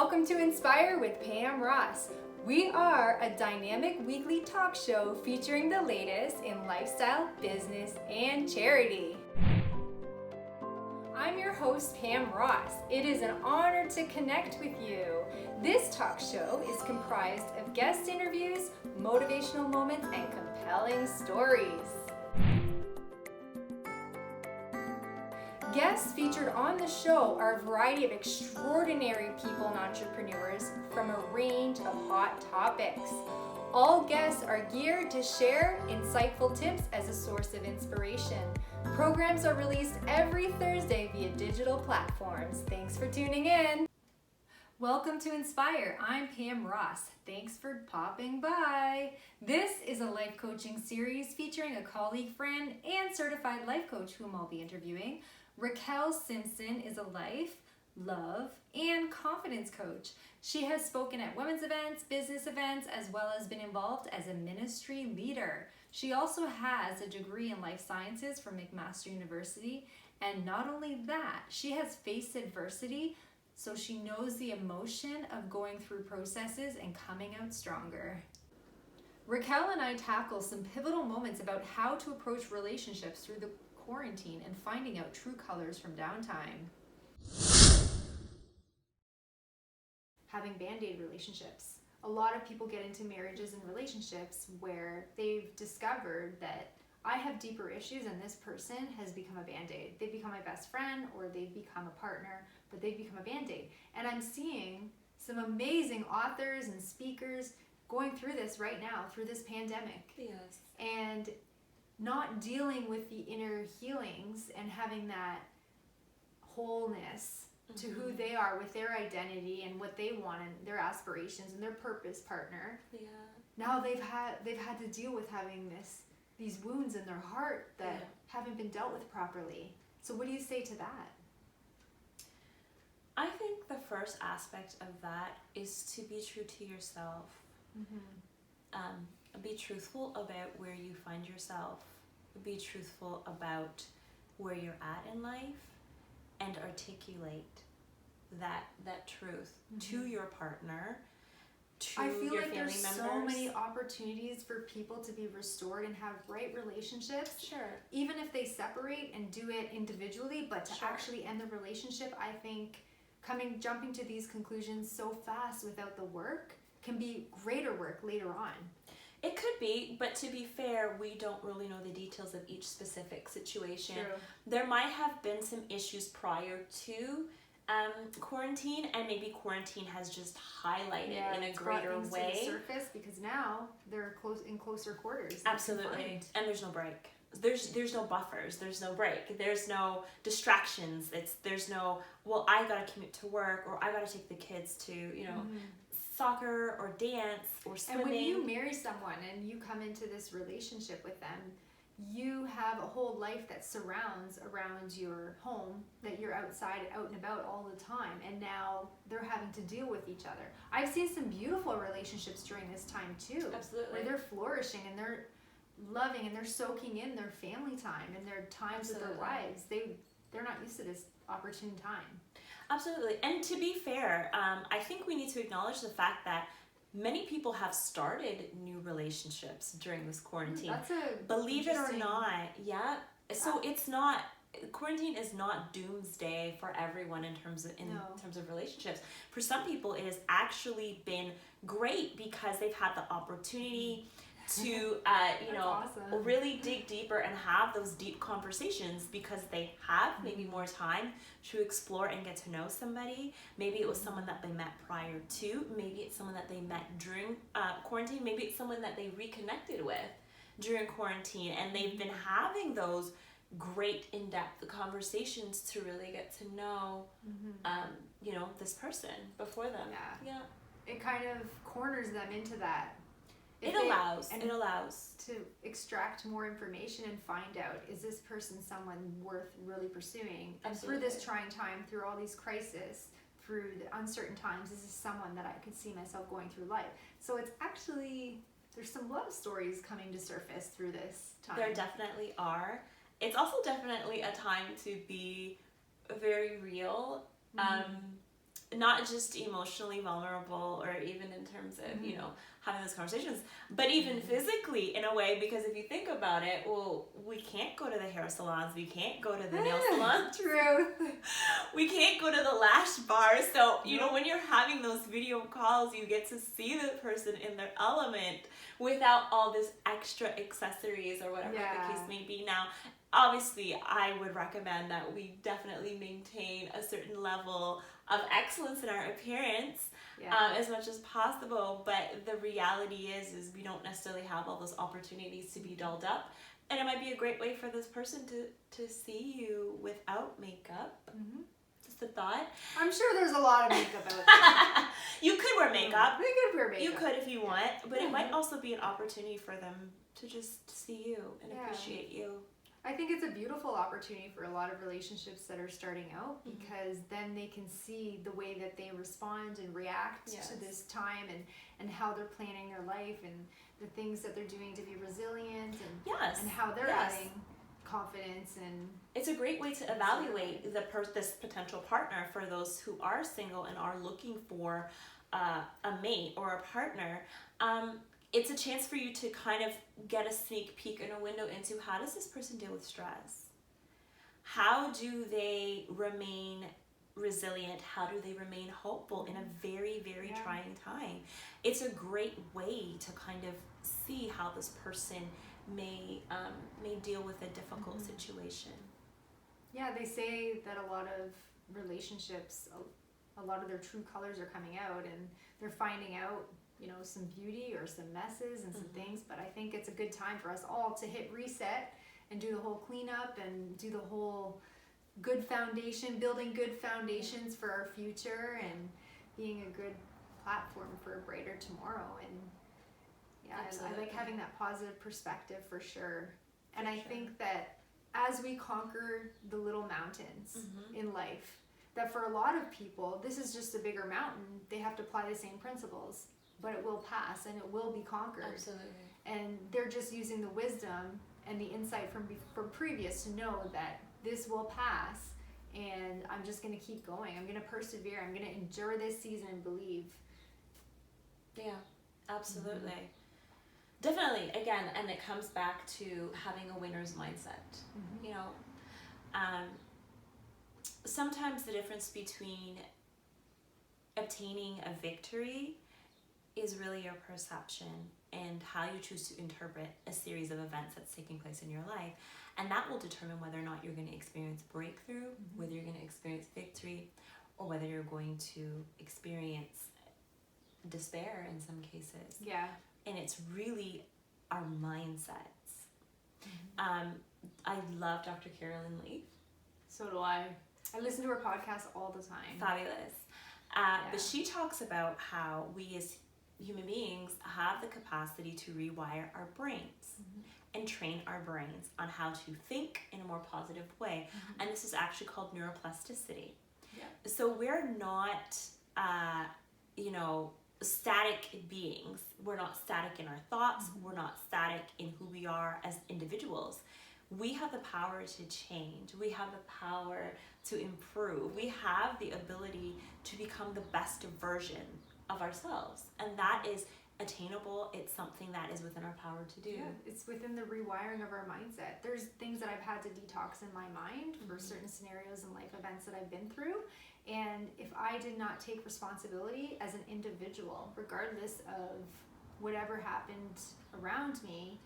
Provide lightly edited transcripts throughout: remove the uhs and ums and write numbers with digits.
Welcome to Inspire with Pam Ross. We are a dynamic weekly talk show featuring the latest in lifestyle, business, and charity. I'm your host, Pam Ross. It is an honor to connect with you. This talk show is comprised of guest interviews, motivational moments, and compelling stories. Guests featured on the show are a variety of extraordinary people and entrepreneurs from a range of hot topics. All guests are geared to share insightful tips as a source of inspiration. Programs are released every Thursday via digital platforms. Thanks for tuning in. Welcome to Inspire. I'm Pam Ross. Thanks for popping by. This is a life coaching series featuring a colleague, friend, and certified life coach whom I'll be interviewing. Raquel Simpson is a life, love, and confidence coach. She has spoken at women's events, business events, as well as been involved as a ministry leader. She also has a degree in life sciences from McMaster University. And not only that, she has faced adversity, so she knows the emotion of going through processes and coming out stronger. Raquel and I tackle some pivotal moments about how to approach relationships through the quarantine and finding out true colors from downtime. Having Bandaid relationships. A lot of people get into marriages and relationships where they've discovered that I have deeper issues and this person has become a Band-Aid. They've become my best friend or they've become a partner, but they've become a Band-Aid. And I'm seeing some amazing authors and speakers going through this right now, through this pandemic. Yes. And not dealing with the inner healings and having that wholeness to who they are with their identity and what they want and their aspirations and their purpose partner. Yeah. Now they've had to deal with having these wounds in their heart that haven't been dealt with properly. So what do you say to that? I think the first aspect of that is to be true to yourself. Be truthful about where you find yourself. Be truthful about where you're at in life and articulate that truth to your partner, to I feel your like family there's members. so many opportunities for people to be restored and have right relationships. Sure. Even if they separate and do it individually, but to Sure. actually end the relationship, I think jumping to these conclusions so fast without the work can be greater work later on. It could be, but to be fair, we don't really know the details of each specific situation. True. There might have been some issues prior to quarantine, and maybe quarantine has just highlighted in a greater way. To the surface because now they're in closer quarters. Absolutely, and there's no break. There's no buffers. There's no break. There's no distractions. There's no, well, I gotta commute to work, or I gotta take the kids to soccer or dance or swimming. And when you marry someone and you come into this relationship with them, you have a whole life that surrounds around your home, that you're outside, out and about all the time, and now they're having to deal with each other. I've seen some beautiful relationships during this time too. Absolutely. Where they're flourishing and they're loving and they're soaking in their family time and their times with their wives. They're not used to this opportune time. Absolutely. And to be fair, I think we need to acknowledge the fact that many people have started new relationships during this quarantine. Believe it or not, yeah. So it's not, quarantine is not doomsday for everyone in terms of relationships. For some people, it has actually been great because they've had the opportunity to awesome. Really dig deeper and have those deep conversations because they have maybe more time to explore and get to know somebody. Maybe it was someone that they met prior to, maybe it's someone that they met during quarantine, maybe it's someone that they reconnected with during quarantine, and they've been having those great in-depth conversations to really get to know this person before them. It kind of corners them into that. It allows to extract more information and find out, is this person someone worth really pursuing? And Absolutely. through this trying time, through all these crises, through the uncertain times, is this someone that I could see myself going through life? So it's actually, there's some love stories coming to surface through this time. There definitely are. It's also definitely a time to be very real. not just emotionally vulnerable or even in terms of, you know, having those conversations, but even physically in a way, because if you think about it, well, we can't go to the hair salons, we can't go to the nail salons. True. We can't go to the lash bar. So, you know, when you're having those video calls, you get to see the person in their element without all this extra accessories or whatever the case may be. Now, obviously, I would recommend that we definitely maintain a certain level of excellence in our appearance as much as possible. But the reality is we don't necessarily have all those opportunities to be dolled up. And it might be a great way for this person to see you without makeup. Just a thought. I'm sure there's a lot of makeup out there. You could wear makeup. They could wear makeup. You could if you want. But it might also be an opportunity for them to just see you and appreciate you. I think it's a beautiful opportunity for a lot of relationships that are starting out, because then they can see the way that they respond and react to this time, and how they're planning their life, and the things that they're doing to be resilient, and how they're adding confidence. And it's a great way to evaluate this potential partner for those who are single and are looking for a mate or a partner. It's a chance for you to kind of get a sneak peek and a window into how does this person deal with stress? How do they remain resilient? How do they remain hopeful in a very, very trying time? It's a great way to kind of see how this person may deal with a difficult situation. Yeah, they say that a lot of relationships, a lot of their true colors are coming out, and they're finding out, you know, some beauty or some messes and some things. But I think it's a good time for us all to hit reset and do the whole cleanup and do the whole good foundation, building good foundations for our future, and being a good platform for a brighter tomorrow. And I like having that positive perspective for sure. And I think that as we conquer the little mountains in life, that for a lot of people, this is just a bigger mountain. They have to apply the same principles, but it will pass and it will be conquered. Absolutely. And they're just using the wisdom and the insight from previous to know that this will pass, and I'm just going to keep going. I'm going to persevere. I'm going to endure this season and believe. Yeah, absolutely. Definitely. Again, and it comes back to having a winner's mindset. You know, sometimes the difference between obtaining a victory is really your perception and how you choose to interpret a series of events that's taking place in your life. And that will determine whether or not you're going to experience breakthrough, whether you're going to experience victory, or whether you're going to experience despair in some cases. Yeah. And it's really our mindsets. I love Dr. Carolyn Leaf. So do I. I listen to her podcast all the time. Fabulous. But she talks about how we as human beings have the capacity to rewire our brains and train our brains on how to think in a more positive way. And this is actually called neuroplasticity. Yeah. So we're not, you know, static beings. We're not static in our thoughts. We're not static in who we are as individuals. We have the power to change. We have the power to improve. We have the ability to become the best version of ourselves. And that is attainable. It's something that is within our power to do. Yeah, it's within the rewiring of our mindset. There's things that I've had to detox in my mind for certain scenarios and life events that I've been through. And if I did not take responsibility as an individual, regardless of whatever happened around me,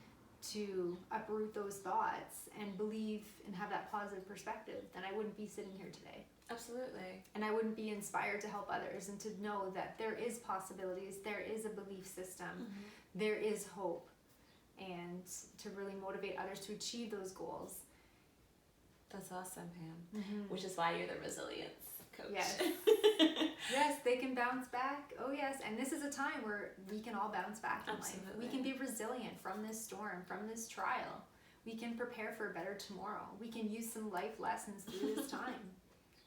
to uproot those thoughts and believe and have that positive perspective, then I wouldn't be sitting here today. Absolutely. And I wouldn't be inspired to help others and to know that there is possibilities, there is a belief system, there is hope, and to really motivate others to achieve those goals. That's awesome, Pam. Which is why you're the resilience coach. Yes. Yes, they can bounce back. Oh yes, and this is a time where we can all bounce back in life. We can be resilient from this storm, from this trial. We can prepare for a better tomorrow. We can use some life lessons through this time.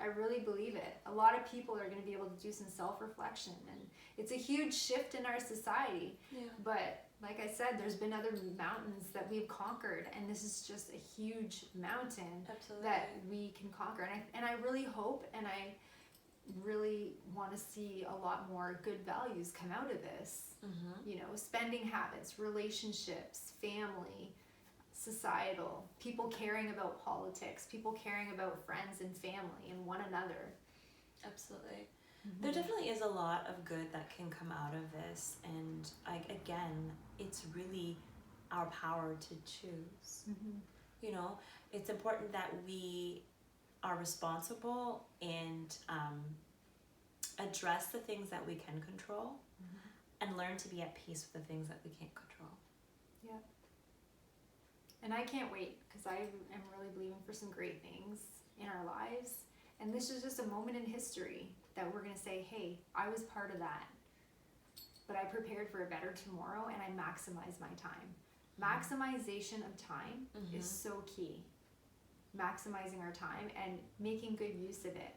I really believe it. A lot of people are going to be able to do some self-reflection, and it's a huge shift in our society. Yeah. But like I said, there's been other mountains that we've conquered, and this is just a huge mountain that we can conquer. And I really hope, and I really want to see a lot more good values come out of this. You know, spending habits, relationships, family, societal, people caring about politics, people caring about friends and family and one another. Absolutely. There definitely is a lot of good that can come out of this, and again, it's really our power to choose. You know, it's important that we are responsible and address the things that we can control, and learn to be at peace with the things that we can't control. Yeah. And I can't wait, because I am really believing for some great things in our lives. And this is just a moment in history that we're going to say, hey, I was part of that. But I prepared for a better tomorrow, and I maximized my time. Maximization of time is so key. Maximizing our time and making good use of it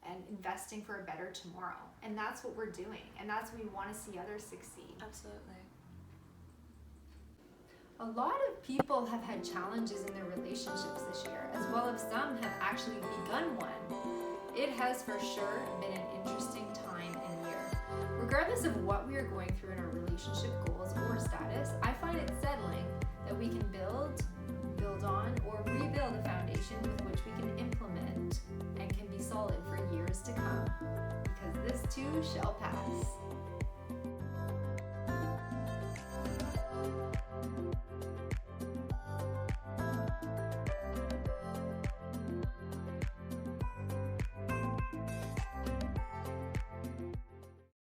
and investing for a better tomorrow. And that's what we're doing. And that's what we want to see others succeed. Absolutely. A lot of people have had challenges in their relationships this year, as well as some have actually begun one. It has for sure been an interesting time and year. Regardless of what we are going through in our relationship goals or status, I find it settling that we can build on, or rebuild a foundation with which we can implement and can be solid for years to come. Because this too shall pass.